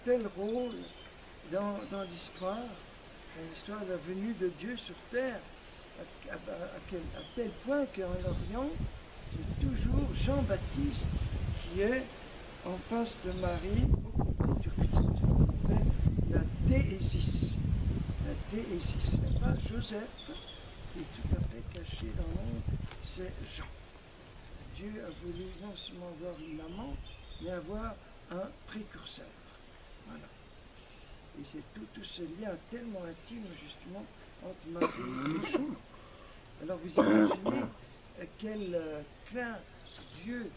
tel rôle dans l'histoire de la venue de Dieu sur terre, à tel point qu'en Orient, c'est toujours Jean-Baptiste qui est en face de Marie au côté du Christ. On appelle la déésis. La déésis, c'est pas Joseph qui est tout à fait caché dans l'ombre, c'est Jean. Dieu a voulu non seulement avoir une maman, mais avoir un précurseur. Voilà. Et c'est tout ce lien tellement intime, justement, entre Marie et Jean. Alors vous imaginez quel clin Dieu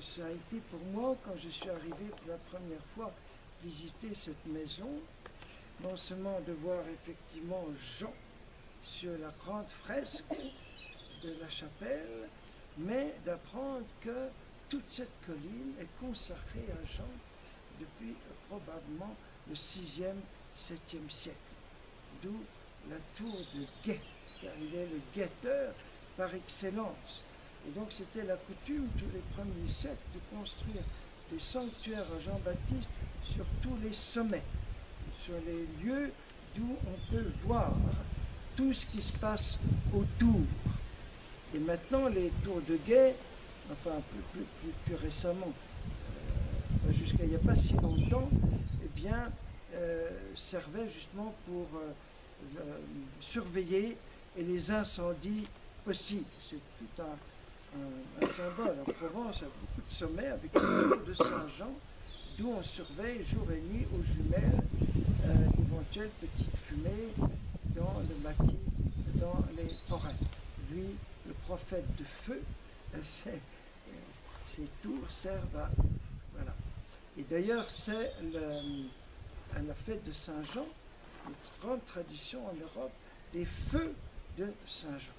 ça a été pour moi quand je suis arrivé pour la première fois visiter cette maison. Non seulement de voir effectivement Jean sur la grande fresque de la chapelle, mais d'apprendre que toute cette colline est consacrée à Jean depuis probablement le 6e, 7e siècle. D'où la tour de guet, car il est le guetteur par excellence. Et donc c'était la coutume, tous les premiers siècles, de construire des sanctuaires à Jean-Baptiste sur tous les sommets, sur les lieux d'où on peut voir tout ce qui se passe autour. Et maintenant, les tours de guet, enfin plus récemment, jusqu'à il n'y a pas si longtemps, eh bien, servaient justement pour surveiller et les incendies possibles. C'est tout un symbole. En Provence, il y a beaucoup de sommets avec le tour de Saint-Jean, d'où on surveille jour et nuit aux jumelles d'éventuelles petites fumées dans le maquis, dans les forêts. Lui, le prophète de feu, ces tours servent à... Voilà. Et d'ailleurs, c'est à la fête de Saint-Jean, une grande tradition en Europe, des feux de Saint-Jean.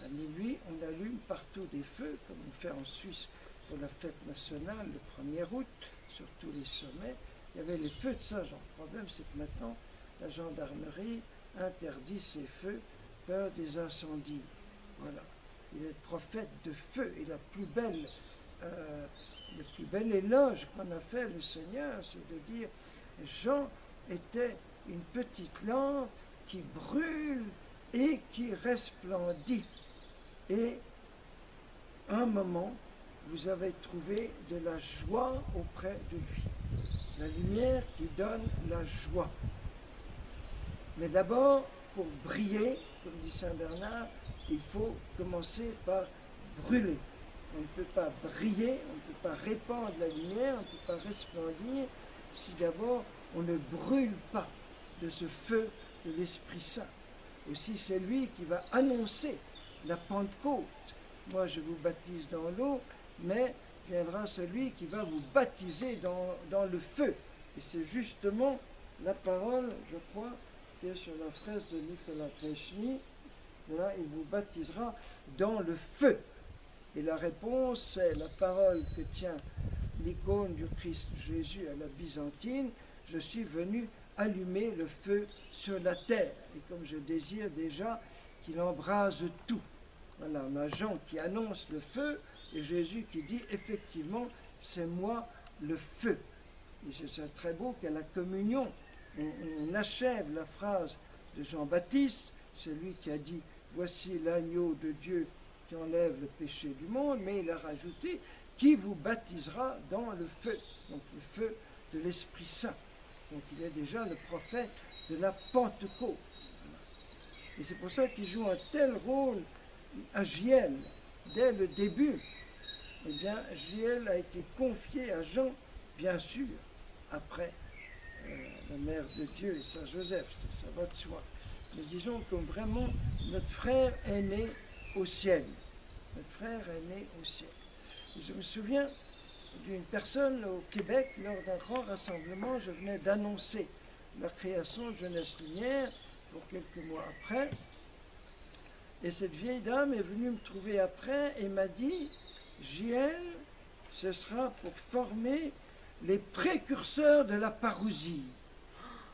À minuit, on allume partout des feux, comme on fait en Suisse pour la fête nationale le 1er août, sur tous les sommets. Il y avait les feux de Saint-Jean. Le problème, c'est que maintenant, la gendarmerie interdit ces feux, peur des incendies. Voilà. Il est le prophète de feu. Et le plus bel éloge qu'on a fait le Seigneur, c'est de dire Jean était une petite lampe qui brûle et qui resplendit. Et un moment, vous avez trouvé de la joie auprès de lui. La lumière qui donne la joie. Mais d'abord, pour briller, comme dit Saint Bernard, il faut commencer par brûler. On ne peut pas briller, on ne peut pas répandre la lumière, on ne peut pas resplendir si d'abord on ne brûle pas de ce feu de l'Esprit Saint. Aussi, c'est lui qui va annoncer la Pentecôte. Moi, je vous baptise dans l'eau, mais viendra celui qui va vous baptiser dans le feu. Et c'est justement la parole, je crois, qui est sur la fraise de Nicolas Krechny. Là, il vous baptisera dans le feu. Et la réponse, c'est la parole que tient l'icône du Christ Jésus à la Byzantine. Je suis venu allumer le feu sur la terre. Et comme je désire déjà qu'il embrase tout. Voilà, on a Jean qui annonce le feu et Jésus qui dit effectivement, c'est moi le feu. Et c'est très beau qu'à la communion, on achève la phrase de Jean-Baptiste, celui qui a dit voici l'agneau de Dieu qui enlève le péché du monde, mais il a rajouté qui vous baptisera dans le feu, donc le feu de l'Esprit Saint. Donc il est déjà le prophète de la Pentecôte. Et c'est pour ça qu'il joue un tel rôle à Giel dès le début. Eh bien, Giel a été confié à Jean, bien sûr, après la mère de Dieu et Saint Joseph, ça va de soi. Mais disons que vraiment, notre frère est né au ciel. Notre frère est né au ciel. Et je me souviens d'une personne au Québec, lors d'un grand rassemblement, je venais d'annoncer la création de Jeunesse Lumière pour quelques mois après. Et cette vieille dame est venue me trouver après et m'a dit « JL, ce sera pour former les précurseurs de la parousie. »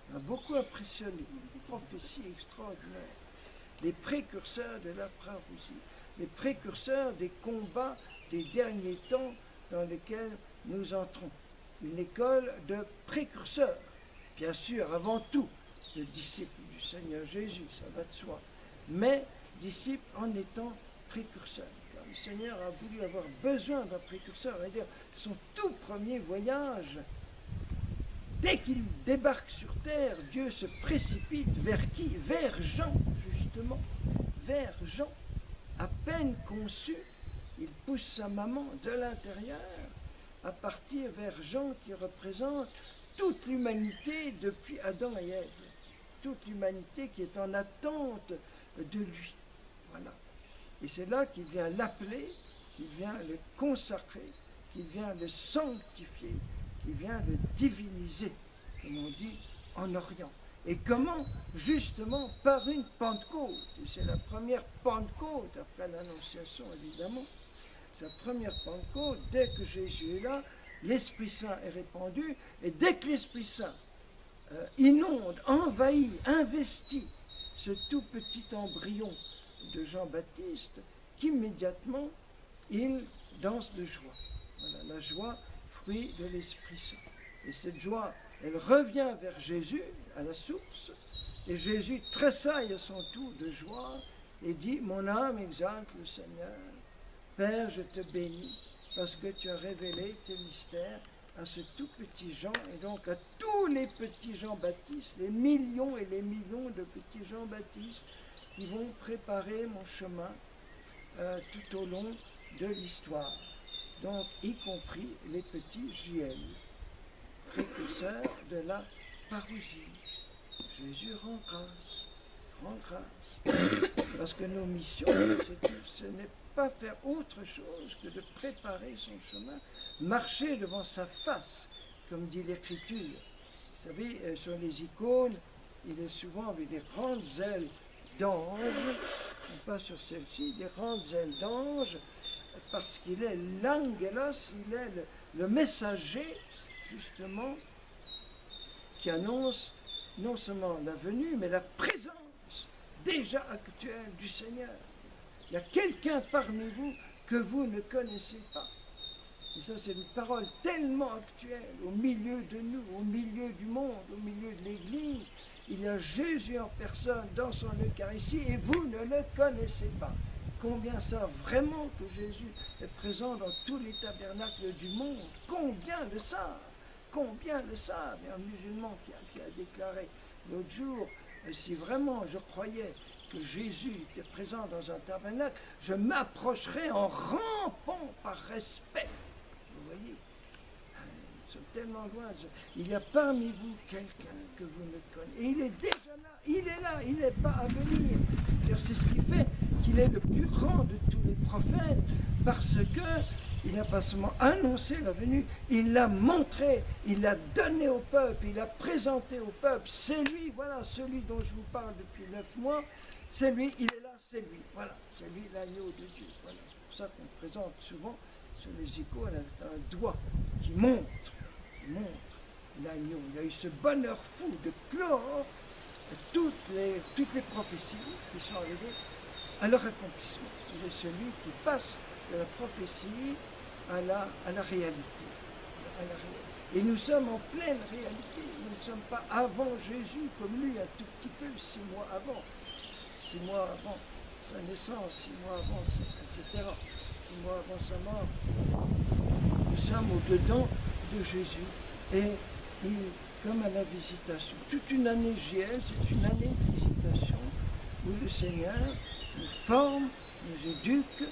Ça m'a beaucoup impressionné, une prophétie extraordinaire. Les précurseurs de la parousie, les précurseurs des combats des derniers temps dans lesquels nous entrons. une école de précurseurs. Bien sûr, avant tout, de disciples du Seigneur Jésus, ça va de soi, mais disciples en étant précurseurs. Car le Seigneur a voulu avoir besoin d'un précurseur, c'est-à-dire son tout premier voyage. Dès qu'il débarque sur terre, Dieu se précipite vers qui? Vers Jean, justement, vers Jean. À peine conçu, il pousse sa maman de l'intérieur à partir vers Jean qui représente toute l'humanité depuis Adam et Ève. Toute l'humanité qui est en attente de lui. Voilà. Et c'est là qu'il vient l'appeler, qu'il vient le consacrer, qu'il vient le sanctifier, qu'il vient le diviniser, comme on dit en Orient. Et comment? Justement par une Pentecôte. Et c'est la première Pentecôte, après l'Annonciation évidemment. Sa première Pentecôte, dès que Jésus est là, l'Esprit Saint est répandu, et dès que l'Esprit Saint inonde, envahit, investit ce tout petit embryon de Jean-Baptiste, qu'immédiatement il danse de joie. Voilà, la joie, fruit de l'Esprit Saint. Et cette joie, elle revient vers Jésus, à la source, et Jésus tressaille à son tour de joie et dit: mon âme exalte le Seigneur. Père, je te bénis parce que tu as révélé tes mystères à ce tout petit Jean et donc à tous les petits Jean-Baptiste, les millions et les millions de petits Jean-Baptiste qui vont préparer mon chemin tout au long de l'histoire. Donc, y compris les petits JL, précurseurs de la parousie. Jésus rend grâce, rend grâce. Parce que nos missions, ce n'est pas faire autre chose que de préparer son chemin, marcher devant sa face, comme dit l'Écriture. Vous savez, sur les icônes, il est souvent avec des grandes ailes d'ange, pas sur celle-ci, des grandes ailes d'ange, parce qu'il est l'angelos, il est le messager, justement, qui annonce non seulement la venue, mais la présence déjà actuelle du Seigneur. Il y a quelqu'un parmi vous que vous ne connaissez pas. Et ça, c'est une parole tellement actuelle, au milieu de nous, au milieu du monde, au milieu de l'Église. Il y a Jésus en personne dans son Eucharistie et vous ne le connaissez pas. Combien savent vraiment que Jésus est présent dans tous les tabernacles du monde? Combien le savent? Combien le savent? Il y a un musulman qui a déclaré l'autre jour, si vraiment je croyais que Jésus était présent dans un tabernacle, je m'approcherais en rampant par respect. Vous voyez, ils sont tellement loin. Il y a parmi vous quelqu'un que vous ne connaissez. Et il est déjà là, il est là, il n'est pas à venir. C'est ce qui fait qu'il est le plus grand de tous les prophètes, parce qu'il n'a pas seulement annoncé la venue, il l'a montré, il l'a donné au peuple, il l'a présenté au peuple. C'est lui, voilà, celui dont je vous parle depuis 9 mois, c'est lui, il est là, c'est lui, voilà, c'est lui l'agneau de Dieu. Voilà. C'est pour ça qu'on présente souvent sur les icônes un doigt qui montre l'agneau. Il y a eu ce bonheur fou de clore toutes les prophéties qui sont arrivées à leur accomplissement. Il est celui qui passe de la prophétie à la réalité. Et nous sommes en pleine réalité. Nous ne sommes pas avant Jésus, comme lui, un tout petit peu, 6 mois avant. 6 mois avant sa naissance, 6 mois avant, etc. 6 mois avant sa mort. Nous sommes au-dedans de Jésus. Et comme à la visitation. Toute une année JL, c'est une année de visitation où le Seigneur nous forme, nous éduque,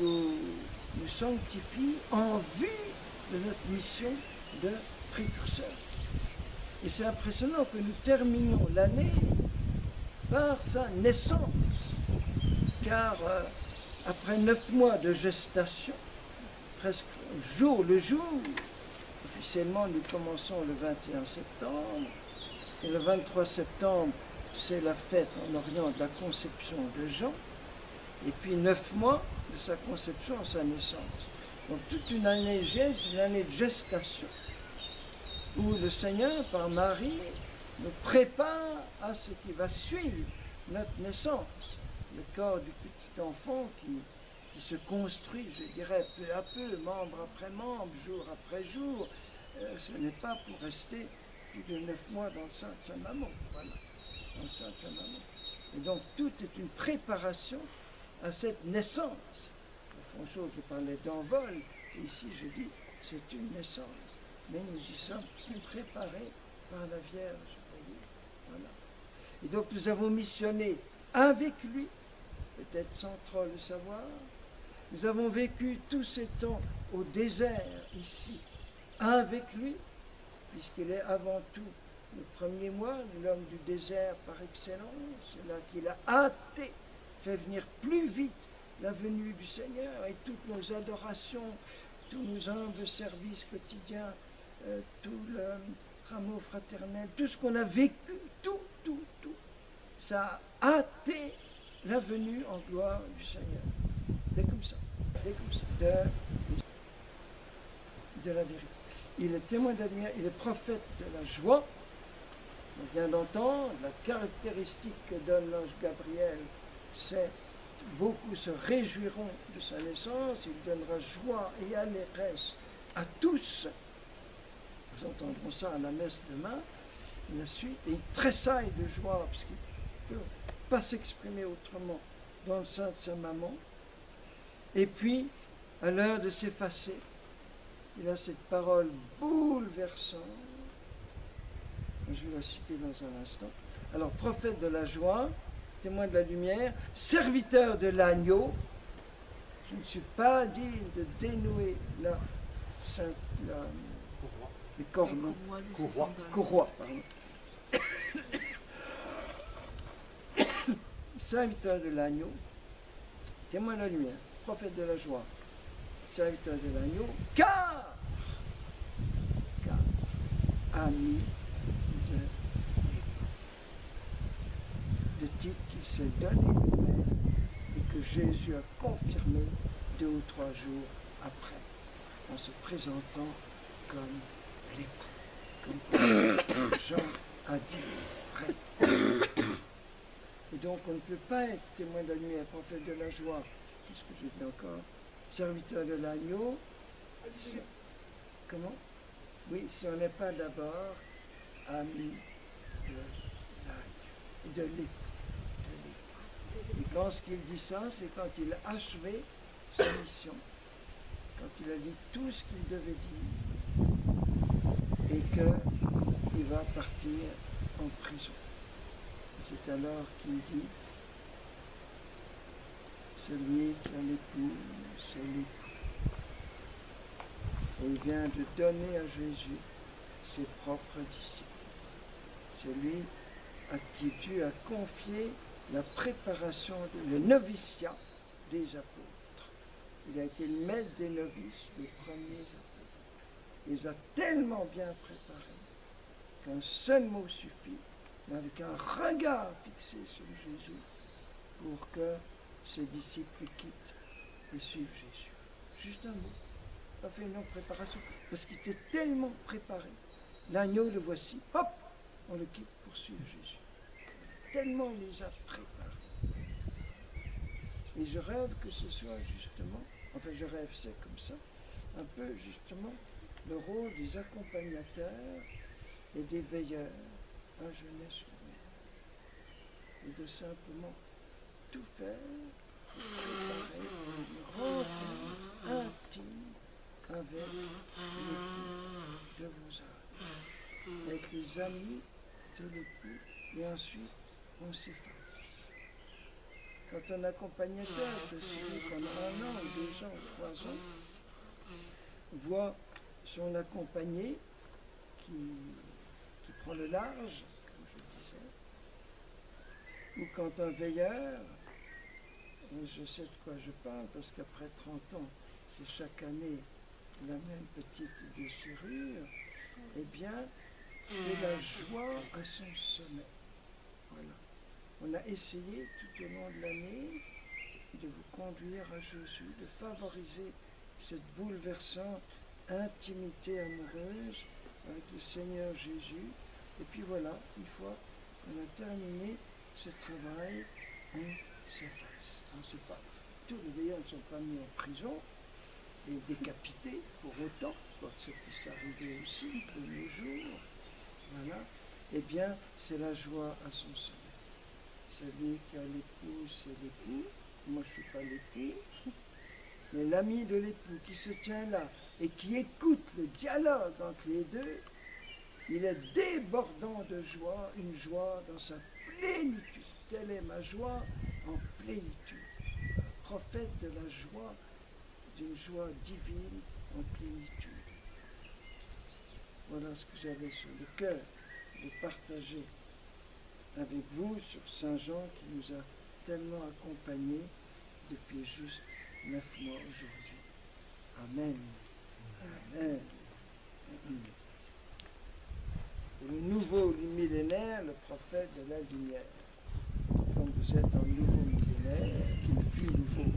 nous sanctifie en vue de notre mission de précurseur. Et c'est impressionnant que nous terminions l'année par sa naissance, car après 9 mois de gestation, presque jour le jour, officiellement, nous commençons le 21 septembre, et le 23 septembre, c'est la fête en Orient de la conception de Jean, et puis 9 mois de sa conception à sa naissance. Donc toute une année, une année de gestation, où le Seigneur, par Marie, nous prépare à ce qui va suivre notre naissance, le corps du petit enfant qui se construit, je dirais, peu à peu, membre après membre, jour après jour, ce n'est pas pour rester plus de 9 mois dans le sein de sa maman. Voilà, dans le sein de sa maman. Et donc tout est une préparation à cette naissance. Au fond, chose, je parlais d'envol, et ici je dis c'est une naissance. Mais nous y sommes préparés par la Vierge. Voilà. Et donc nous avons missionné avec lui, peut-être sans trop le savoir. Nous avons vécu tous ces temps au désert ici, avec lui, puisqu'il est avant tout le premier mois, l'homme du désert par excellence. C'est là qu'il a hâté, fait venir plus vite la venue du Seigneur, et toutes nos adorations, tous nos humbles services quotidiens, tout le rameau fraternel, tout ce qu'on a vécu, tout, ça a hâté la venue en gloire du Seigneur. C'est comme ça, de la vérité. Il est témoin de la lumière, il est prophète de la joie. On vient d'entendre, la caractéristique que donne l'ange Gabriel, c'est beaucoup se réjouiront de sa naissance, il donnera joie et allégresse à tous. Nous entendrons ça à la messe demain, la suite, et il tressaille de joie, parce qu'il ne peut pas s'exprimer autrement dans le sein de sa maman. Et puis, à l'heure de s'effacer, il a cette parole bouleversante. Je vais la citer dans un instant. Alors, prophète de la joie, témoin de la lumière, serviteur de l'agneau. Je ne suis pas digne de dénouer les cornes. Courroie, pardon. Serviteur de l'agneau, témoin de la lumière, prophète de la joie, serviteur de l'agneau, car ami de titre qu'il s'est donné lui-même et que Jésus a confirmé 2 ou 3 jours après, en se présentant comme l'époux, comme Jean a dit, frère. Et donc on ne peut pas être témoin de la lumière, prophète de la joie, qu'est-ce que j'ai dit encore, serviteur de l'agneau, comment? Oui, si on n'est pas d'abord ami de l'époux. Et quand ce qu'il dit ça, c'est quand il a achevé sa mission, quand il a dit tout ce qu'il devait dire, et qu'il va partir en prison. C'est alors qu'il dit, celui qui a l'épouse, c'est l'époux. Et il vient de donner à Jésus ses propres disciples. C'est lui à qui Dieu a confié la préparation, le noviciat des apôtres. Il a été le maître des novices, les premiers apôtres. Il les a tellement bien préparés qu'un seul mot suffit, mais avec un regard fixé sur Jésus, pour que ses disciples quittent et suivent Jésus. Juste un mot. Pas fait une longue préparation, parce qu'il était tellement préparé. L'agneau, le voici, hop, on le quitte pour suivre Jésus. Tellement il les a préparés. Et je rêve que ce soit justement, enfin je rêve, c'est comme ça, un peu justement le rôle des accompagnateurs et des veilleurs à jeunesse humaine. Et de simplement tout faire pour préparer une rencontre intime avec l'époux de vos âges, avec les amis de l'époux, et ensuite on s'efface. Quand un accompagnateur, que celui pendant 1 an, ou 2 ans, ou 3 ans, voit son accompagné qui prend le large, comme je disais, ou quand un veilleur, et je sais de quoi je parle, parce qu'après 30 ans, c'est chaque année la même petite déchirure, eh bien, c'est la joie à son sommet. Voilà. On a essayé tout au long de l'année de vous conduire à Jésus, de favoriser cette bouleversante intimité amoureuse avec le Seigneur Jésus. Et puis voilà, une fois qu'on a terminé ce travail, on s'efface. On ne sait pas. Tous les veilleurs ne sont pas mis en prison et décapités pour autant. quoi que ça puisse arriver aussi de nos jours, voilà, eh bien, c'est la joie à son sommet. Celui qui a l'époux, c'est l'époux. Moi, je ne suis pas l'époux. Mais l'ami de l'époux qui se tient là et qui écoute le dialogue entre les deux, il est débordant de joie, une joie dans sa plénitude. Telle est ma joie en plénitude. Un prophète de la joie, d'une joie divine en plénitude. Voilà ce que j'avais sur le cœur de partager avec vous sur Saint Jean qui nous a tellement accompagnés depuis juste 9 mois aujourd'hui. Amen. Amen. Et le nouveau millénaire, le prophète de la lumière. Comme vous êtes dans le nouveau millénaire, qui est le plus nouveau.